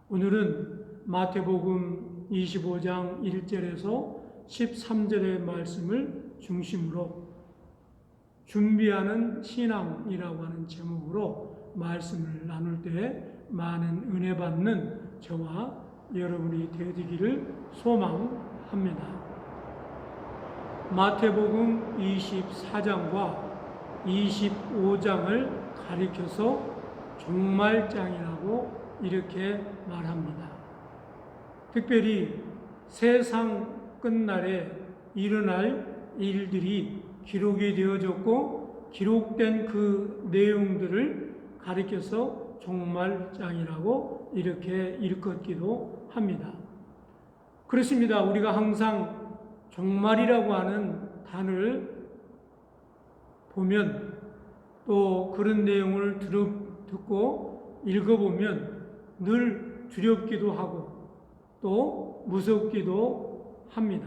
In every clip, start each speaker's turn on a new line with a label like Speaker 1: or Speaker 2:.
Speaker 1: 오늘은 마태복음 25장 1절에서 13절의 말씀을 중심으로 준비하는 신앙이라고 하는 제목으로 말씀을 나눌 때 많은 은혜 받는 저와 여러분이 되어지기를 소망합니다. 마태복음 24장과 25장을 가리켜서 종말장이라고 이렇게 말합니다. 특별히 세상 끝날에 일어날 일들이 기록이 되어졌고 기록된 그 내용들을 가리켜서 종말장이라고 이렇게 일컫기도 합니다. 그렇습니다. 우리가 항상 종말이라고 하는 단어를 보면 또 그런 내용을 듣고 읽어보면 늘 두렵기도 하고 또 무섭기도 합니다.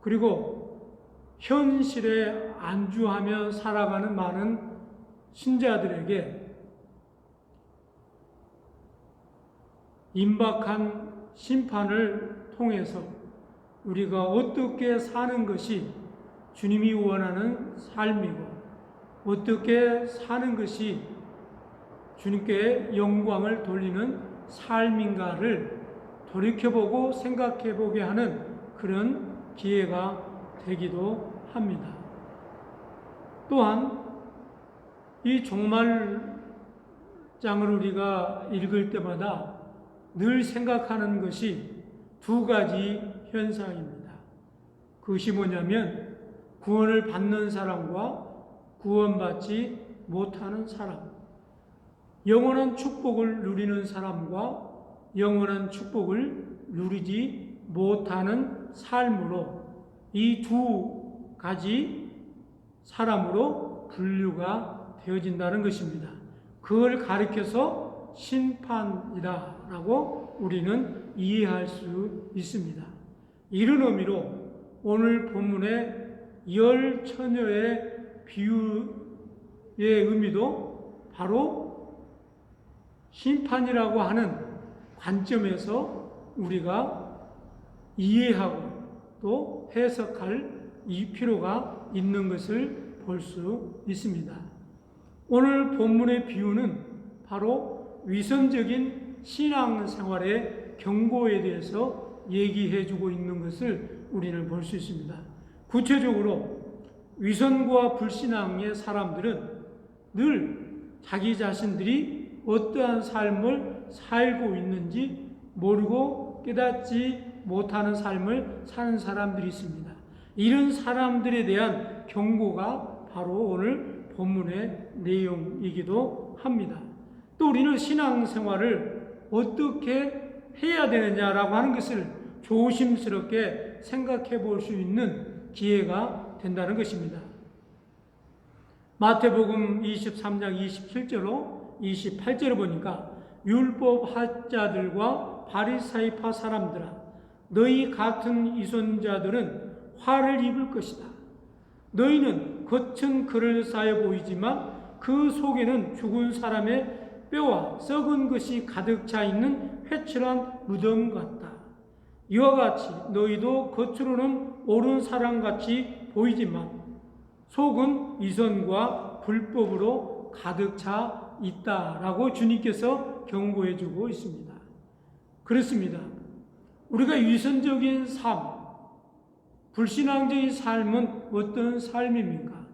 Speaker 1: 그리고 현실에 안주하며 살아가는 많은 신자들에게 임박한 심판을 통해서 우리가 어떻게 사는 것이 주님이 원하는 삶이고 어떻게 사는 것이 주님께 영광을 돌리는 삶인가를 돌이켜보고 생각해보게 하는 그런 기회가 되기도 합니다. 또한 이 종말장을 우리가 읽을 때마다 늘 생각하는 것이 두 가지 현상입니다. 그것이 뭐냐면 구원을 받는 사람과 구원받지 못하는 사람, 영원한 축복을 누리는 사람과 영원한 축복을 누리지 못하는 삶으로 이 두 가지 사람으로 분류가 되어진다는 것입니다. 그걸 가리켜서 심판이다라고 우리는 이해할 수 있습니다. 이런 의미로 오늘 본문의 열 처녀의 비유의 의미도 바로 심판이라고 하는 관점에서 우리가 이해하고 또 해석할 이 필요가 있는 것을 볼 수 있습니다. 오늘 본문의 비유는 바로 위선적인 신앙생활의 경고에 대해서 얘기해주고 있는 것을 우리는 볼 수 있습니다. 구체적으로 위선과 불신앙의 사람들은 늘 자기 자신들이 어떠한 삶을 살고 있는지 모르고 깨닫지 못하는 삶을 사는 사람들이 있습니다. 이런 사람들에 대한 경고가 바로 오늘 본문의 내용이기도 합니다. 또 우리는 신앙생활을 어떻게 해야 되느냐라고 하는 것을 조심스럽게 생각해 볼 수 있는 기회가 된다는 것입니다. 마태복음 23장 27절로 28절을 보니까 율법학자들과 바리사이파 사람들아 너희 같은 이손자들은 화를 입을 것이다. 너희는 겉은 그럴싸해 보이지만 그 속에는 죽은 사람의 뼈와 썩은 것이 가득 차 있는 회칠한 무덤 같다. 이와 같이 너희도 겉으로는 옳은 사람같이 보이지만 속은 이선과 불법으로 가득 차 있다라고 주님께서 경고해 주고 있습니다. 그렇습니다. 우리가 위선적인 삶, 불신앙적인 삶은 어떤 삶입니까?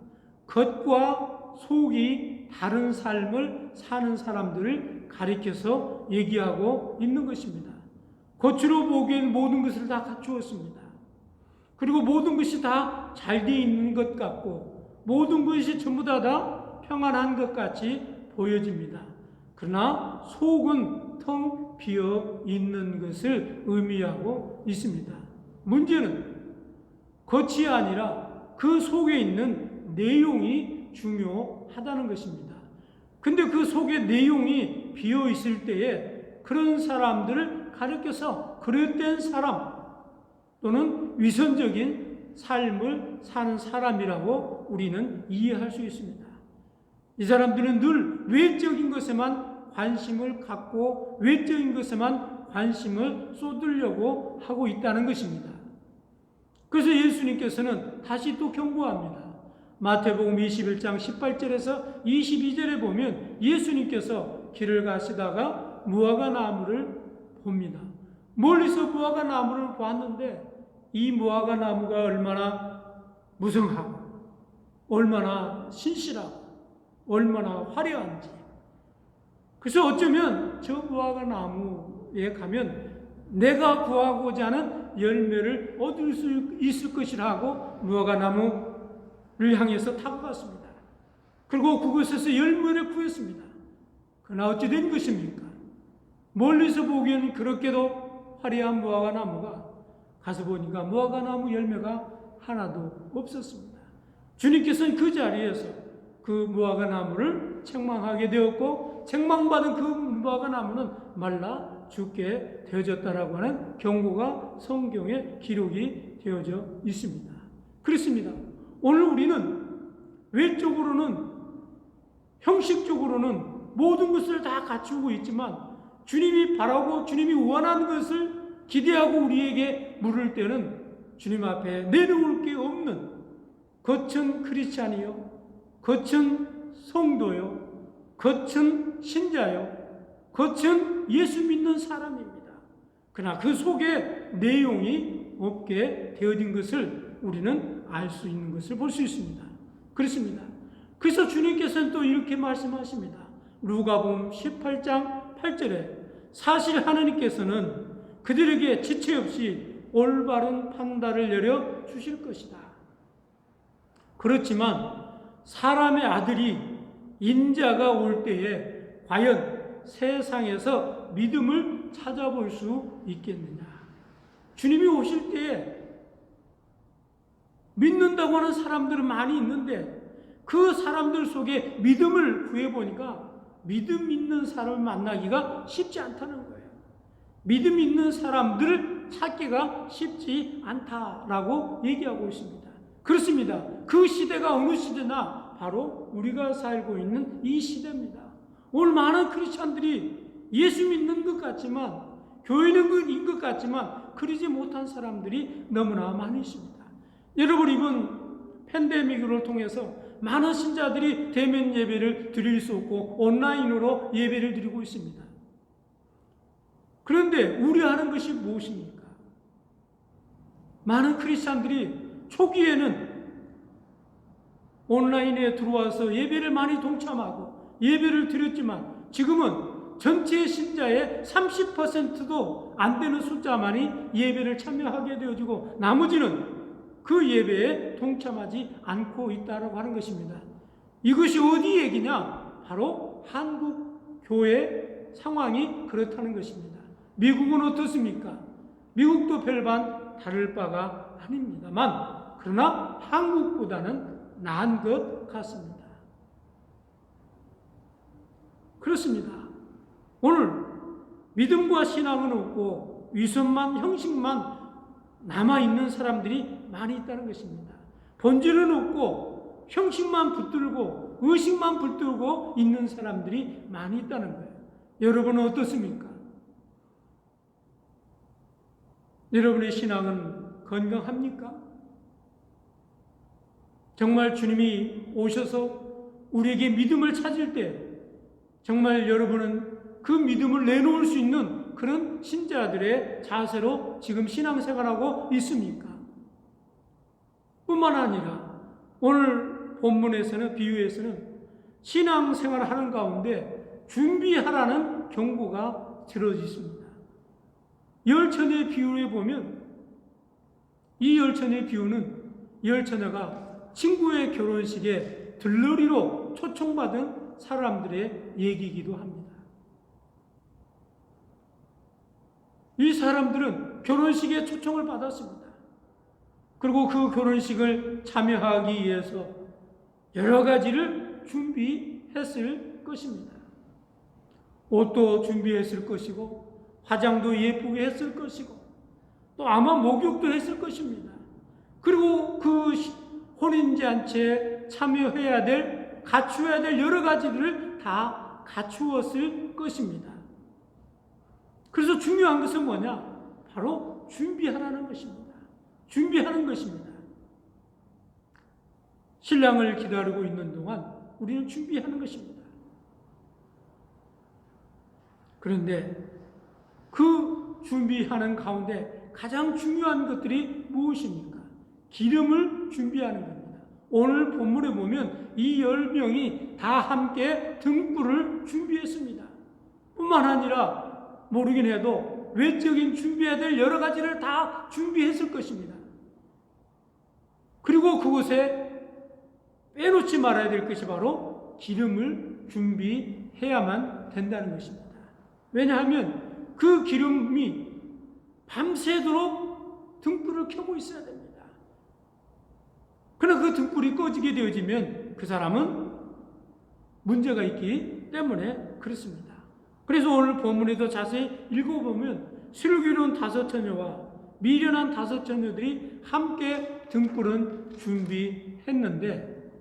Speaker 1: 겉과 속이 다른 삶을 사는 사람들을 가리켜서 얘기하고 있는 것입니다. 겉으로 보기엔 모든 것을 다 갖추었습니다. 그리고 모든 것이 다 잘 되어 있는 것 같고 모든 것이 전부 다 평안한 것 같이 보여집니다. 그러나 속은 텅 비어 있는 것을 의미하고 있습니다. 문제는 겉이 아니라 그 속에 있는 내용이 중요하다는 것입니다. 근데 그 속에 내용이 비어 있을 때에 그런 사람들을 가리켜서 그릇된 사람 또는 위선적인 삶을 사는 사람이라고 우리는 이해할 수 있습니다. 이 사람들은 늘 외적인 것에만 관심을 갖고 외적인 것에만 관심을 쏟으려고 하고 있다는 것입니다. 그래서 예수님께서는 다시 또 경고합니다. 마태복음 21장 18절에서 22절에 보면 예수님께서 길을 가시다가 무화과 나무를 봅니다. 멀리서 무화과 나무를 보았는데 이 무화과 나무가 얼마나 무성하고 얼마나 신실하고 얼마나 화려한지. 그래서 어쩌면 저 무화과 나무에 가면 내가 구하고자 하는 열매를 얻을 수 있을 것이라 하고 무화과 나무를 향해서 타고 갔습니다. 그리고 그곳에서 열매를 구했습니다. 그러나 어찌 된 것입니까? 멀리서 보기에는 그렇게도 화려한 무화과 나무가 가서 보니까 무화과 나무 열매가 하나도 없었습니다. 주님께서는 그 자리에서 그 무화과 나무를 책망하게 되었고 책망받은 그 무화과 나무는 말라 죽게 되어졌다라고 하는 경고가 성경에 기록이 되어져 있습니다. 그렇습니다. 오늘 우리는 외적으로는 형식적으로는 모든 것을 다 갖추고 있지만 주님이 바라고 주님이 원하는 것을 기대하고 우리에게 물을 때는 주님 앞에 내놓을 게 없는 거친 크리스찬이요, 거친 성도요, 거친 신자요, 거친 예수 믿는 사람입니다. 그러나 그 속에 내용이 없게 되어진 것을 우리는 알 수 있는 것을 볼 수 있습니다. 그렇습니다. 그래서 주님께서는 또 이렇게 말씀하십니다. 누가복음 18장 8절에 사실 하나님께서는 그들에게 지체 없이 올바른 판단을 내려 주실 것이다. 그렇지만 사람의 아들이 인자가 올 때에 과연 세상에서 믿음을 찾아볼 수 있겠느냐. 주님이 오실 때에 믿는다고 하는 사람들은 많이 있는데 그 사람들 속에 믿음을 구해보니까 믿음 있는 사람을 만나기가 쉽지 않다는 거예요. 믿음 있는 사람들을 찾기가 쉽지 않다라고 얘기하고 있습니다. 그렇습니다. 그 시대가 어느 시대나 바로 우리가 살고 있는 이 시대입니다. 오늘 많은 크리스찬들이 예수 믿는 것 같지만 교회는 것 같지만 그러지 못한 사람들이 너무나 많이 있습니다. 여러분 이번 팬데믹을 통해서 많은 신자들이 대면 예배를 드릴 수 없고 온라인으로 예배를 드리고 있습니다. 그런데 우려하는 것이 무엇입니까? 많은 크리스찬들이 초기에는 온라인에 들어와서 예배를 많이 동참하고 예배를 드렸지만 지금은 전체 신자의 30%도 안 되는 숫자만이 예배를 참여하게 되어지고 나머지는 그 예배에 동참하지 않고 있다고 하는 것입니다. 이것이 어디 얘기냐? 바로 한국 교회 상황이 그렇다는 것입니다. 미국은 어떻습니까? 미국도 별반 다를 바가 아닙니다만 그러나 한국보다는 나은 것 같습니다. 그렇습니다. 오늘 믿음과 신앙은 없고 위선만 형식만 남아있는 사람들이 많이 있다는 것입니다. 본질은 없고 형식만 붙들고 의식만 붙들고 있는 사람들이 많이 있다는 거예요. 여러분은 어떻습니까? 여러분의 신앙은 건강합니까? 정말 주님이 오셔서 우리에게 믿음을 찾을 때 정말 여러분은 그 믿음을 내놓을 수 있는 그런 신자들의 자세로 지금 신앙생활하고 있습니까? 뿐만 아니라 오늘 본문에서는 비유에서는 신앙생활을 하는 가운데 준비하라는 경고가 들어져 있습니다. 열처녀의 비유에 보면 이 열처녀의 비유는 열처녀가 친구의 결혼식에 들러리로 초청받은 사람들의 얘기이기도 합니다. 이 사람들은 결혼식에 초청을 받았습니다. 그리고 그 결혼식을 참여하기 위해서 여러 가지를 준비했을 것입니다. 옷도 준비했을 것이고 화장도 예쁘게 했을 것이고 또 아마 목욕도 했을 것입니다. 그리고 그 혼인잔치에 참여해야 될, 갖추어야 될 여러 가지들을 다 다 갖추었을 것입니다. 그래서 중요한 것은 뭐냐? 바로 준비하라는 것입니다. 준비하는 것입니다. 신랑을 기다리고 있는 동안 우리는 준비하는 것입니다. 그런데 그 준비하는 가운데 가장 중요한 것들이 무엇입니까? 기름을 준비하는 겁니다. 오늘 본문에 보면 이 10명이 다 함께 등불을 준비했습니다. 뿐만 아니라 모르긴 해도 외적인 준비해야 될 여러 가지를 다 준비했을 것입니다. 그리고 그곳에 빼놓지 말아야 될 것이 바로 기름을 준비해야만 된다는 것입니다. 왜냐하면 그 기름이 밤새도록 등불을 켜고 있어야 됩니다. 그러나 그 등불이 꺼지게 되어지면 그 사람은 문제가 있기 때문에 그렇습니다. 그래서 오늘 본문에도 자세히 읽어보면 슬기로운 5처녀와 미련한 5처녀들이 함께 등불은 준비했는데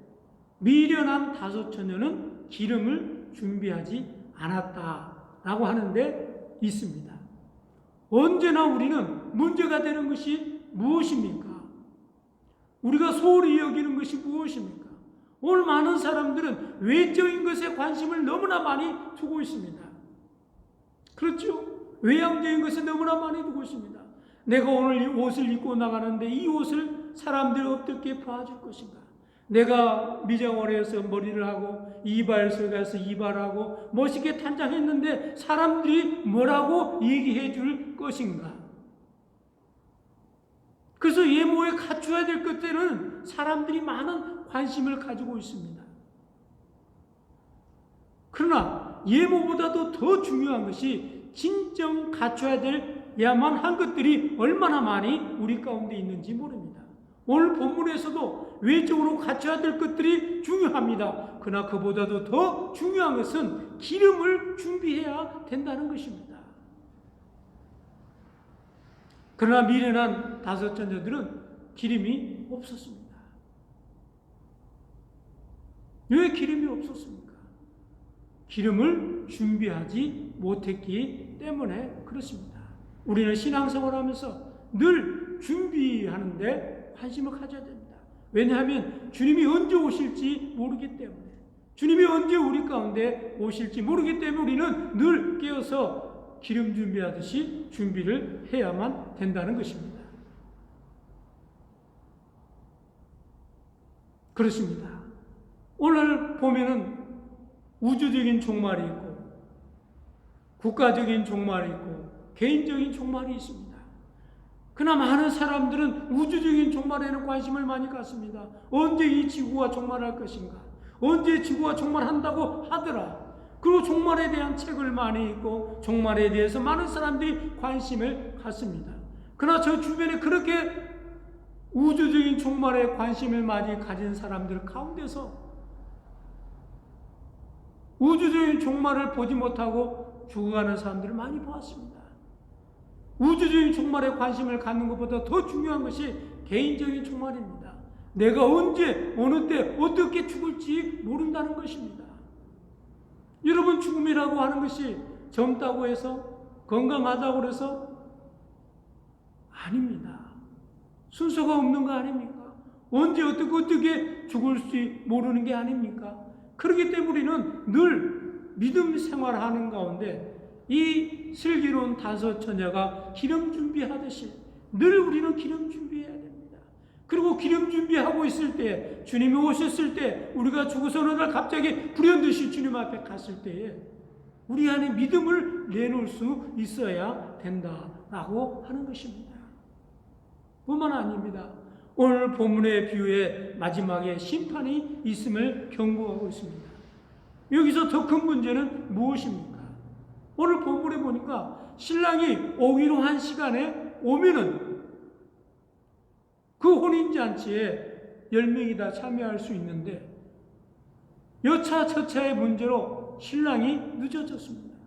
Speaker 1: 미련한 5처녀는 기름을 준비하지 않았다라고 하는데 있습니다. 언제나 우리는 문제가 되는 것이 무엇입니까? 우리가 소홀히 여기는 것이 무엇입니까? 오늘 많은 사람들은 외적인 것에 관심을 너무나 많이 두고 있습니다. 그렇죠? 외향적인 것에 너무나 많이 두고 있습니다. 내가 오늘 이 옷을 입고 나가는데 이 옷을 사람들이 어떻게 봐줄 것인가? 내가 미장원에 서 머리를 하고 이발소에 가서 이발하고 멋있게 단장했는데 사람들이 뭐라고 얘기해 줄 것인가? 그래서 예모에 갖춰야 될 것들은 사람들이 많은 관심을 가지고 있습니다. 그러나 예모보다도 더 중요한 것이 진정 갖춰야 될 야만 한 것들이 얼마나 많이 우리 가운데 있는지 모릅니다. 오늘 본문에서도 외적으로 갖춰야 될 것들이 중요합니다. 그러나 그보다도 더 중요한 것은 기름을 준비해야 된다는 것입니다. 그러나 미련한 5처녀들은 기름이 없었습니다. 왜 기름이 없었습니까? 기름을 준비하지 못했기 때문에 그렇습니다. 우리는 신앙생활 하면서 늘 준비하는데 관심을 가져야 됩니다. 왜냐하면 주님이 언제 오실지 모르기 때문에, 주님이 언제 우리 가운데 오실지 모르기 때문에 우리는 늘 깨어서 기름 준비하듯이 준비를 해야만 된다는 것입니다. 그렇습니다. 오늘 보면은 우주적인 종말이 있고 국가적인 종말이 있고 개인적인 종말이 있습니다. 그러나 많은 사람들은 우주적인 종말에는 관심을 많이 갖습니다. 언제 이 지구가 종말할 것인가? 언제 지구가 종말한다고 하더라. 그리고 종말에 대한 책을 많이 읽고 종말에 대해서 많은 사람들이 관심을 갖습니다. 그러나 저 주변에 그렇게 우주적인 종말에 관심을 많이 가진 사람들 가운데서 우주적인 종말을 보지 못하고 죽어가는 사람들을 많이 보았습니다. 우주적인 종말에 관심을 갖는 것보다 더 중요한 것이 개인적인 종말입니다. 내가 언제, 어느 때, 어떻게 죽을지 모른다는 것입니다. 여러분, 죽음이라고 하는 것이 젊다고 해서, 건강하다고 해서 아닙니다. 순서가 없는 거 아닙니까? 언제 어떻게 죽을지 모르는 게 아닙니까? 그렇기 때문에 우리는 늘 믿음 생활하는 가운데 이 슬기로운 5처녀가 기름 준비하듯이 늘 우리는 기름 준비해야 됩니다. 그리고 기름 준비하고 있을 때, 주님이 오셨을 때, 우리가 죽어서 어느 날 갑자기 불현듯이 주님 앞에 갔을 때에 우리 안에 믿음을 내놓을 수 있어야 된다라고 하는 것입니다. 뿐만 아닙니다. 오늘 본문의 비유의 마지막에 심판이 있음을 경고하고 있습니다. 여기서 더 큰 문제는 무엇입니까? 오늘 본문에 보니까 신랑이 오기로 한 시간에 오면은 그 혼인잔치에 10명이 다 참여할 수 있는데 여차저차의 문제로 신랑이 늦어졌습니다.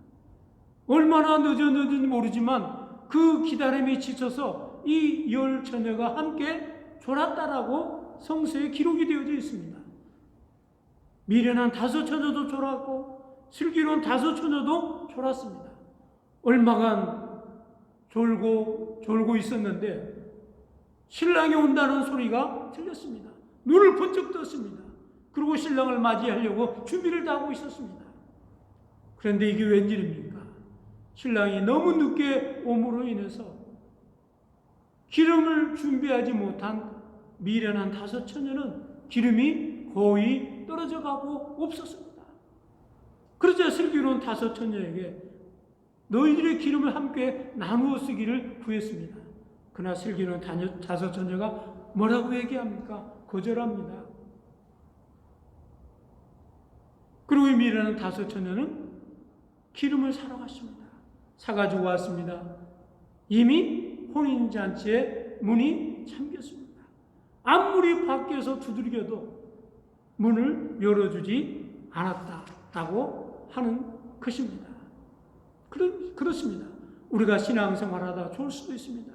Speaker 1: 얼마나 늦었는지 모르지만 그 기다림에 지쳐서 이 10처녀가 함께 졸았다라고 성서에 기록이 되어져 있습니다. 미련한 5처녀도 졸았고 슬기로운 다섯 처녀도 졸았습니다. 얼마간 졸고 있었는데 신랑이 온다는 소리가 들렸습니다. 눈을 번쩍 떴습니다. 그리고 신랑을 맞이하려고 준비를 다 하고 있었습니다. 그런데 이게 웬일입니까? 신랑이 너무 늦게 옴으로 인해서 기름을 준비하지 못한 미련한 다섯 처녀는 기름이 거의 떨어져 가고 없었습니다. 그러자 슬기로운 다섯 처녀에게 너희들의 기름을 함께 나누어 쓰기를 구했습니다. 그러나 슬기로운 다섯 처녀가 뭐라고 얘기합니까? 거절합니다. 그리고 이 미련한 다섯 처녀는 기름을 사러 갔습니다. 사가지고 왔습니다. 이미 혼인잔치의 문이 잠겼습니다. 아무리 밖에서 두들겨도 문을 열어주지 않았다고 하는 것입니다. 그렇습니다. 우리가 신앙생활하다 좋을 수도 있습니다.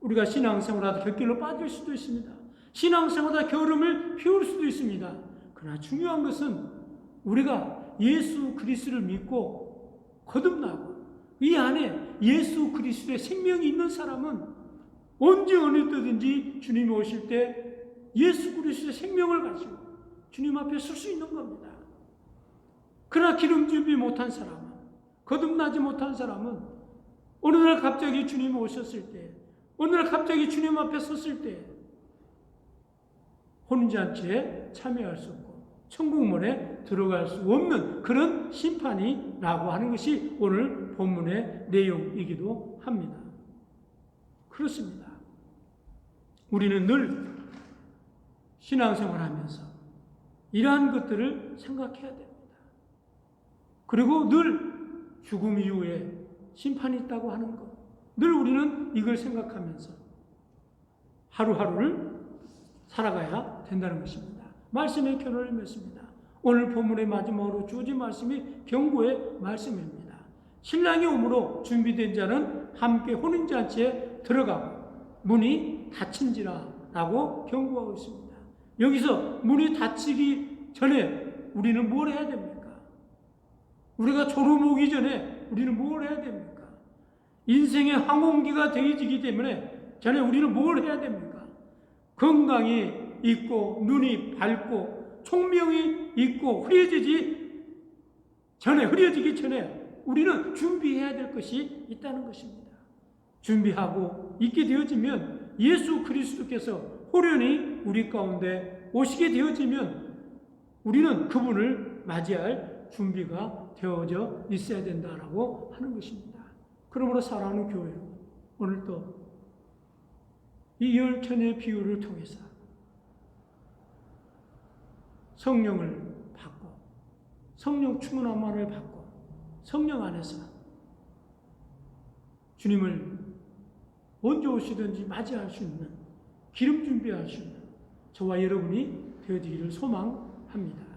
Speaker 1: 우리가 신앙생활하다 곁길로 빠질 수도 있습니다. 신앙생활하다 게으름을 피울 수도 있습니다. 그러나 중요한 것은 우리가 예수 그리스도를 믿고 거듭나고 이 안에 예수 그리스도의 생명이 있는 사람은 언제 어느 때든지 주님이 오실 때 예수 그리스도의 생명을 가지고 주님 앞에 설 수 있는 겁니다. 그러나 기름 준비 못한 사람은, 거듭나지 못한 사람은 어느 날 갑자기 주님이 오셨을 때, 어느 날 갑자기 주님 앞에 섰을 때 혼인잔치에 참여할 수 없고 천국문에 들어갈 수 없는 그런 심판이 라고 하는 것이 오늘 본문의 내용이기도 합니다. 그렇습니다. 우리는 늘 신앙생활하면서 이러한 것들을 생각해야 됩니다. 그리고 늘 죽음 이후에 심판이 있다고 하는 것, 늘 우리는 이걸 생각하면서 하루하루를 살아가야 된다는 것입니다. 말씀의 결론을 맺습니다. 오늘 본문의 마지막으로 주어진 말씀이 경고의 말씀입니다. 신랑이 오므로 준비된 자는 함께 혼인잔치에 들어가고 문이 닫힌지라 라고 경고하고 있습니다. 여기서 문이 닫히기 전에 우리는 뭘 해야 됩니까? 우리가 졸음 오기 전에 우리는 뭘 해야 됩니까? 인생의 황혼기가 되어지기 때문에 전에 우리는 뭘 해야 됩니까? 건강이 있고 눈이 밝고 총명이 있고 흐려지기 전에 우리는 준비해야 될 것이 있다는 것입니다. 준비하고 있게 되어지면 예수 그리스도께서 호련히 우리 가운데 오시게 되어지면 우리는 그분을 맞이할 준비가 되어져 있어야 된다라고 하는 것입니다. 그러므로 사랑하는 교회, 오늘도 이 열 처녀의 비유를 통해서 성령을 받고 성령 충만함을 받고 성령 안에서 주님을 언제 오시든지 맞이할 수 있는 기름 준비할 수 있는 저와 여러분이 되어지기를 소망합니다.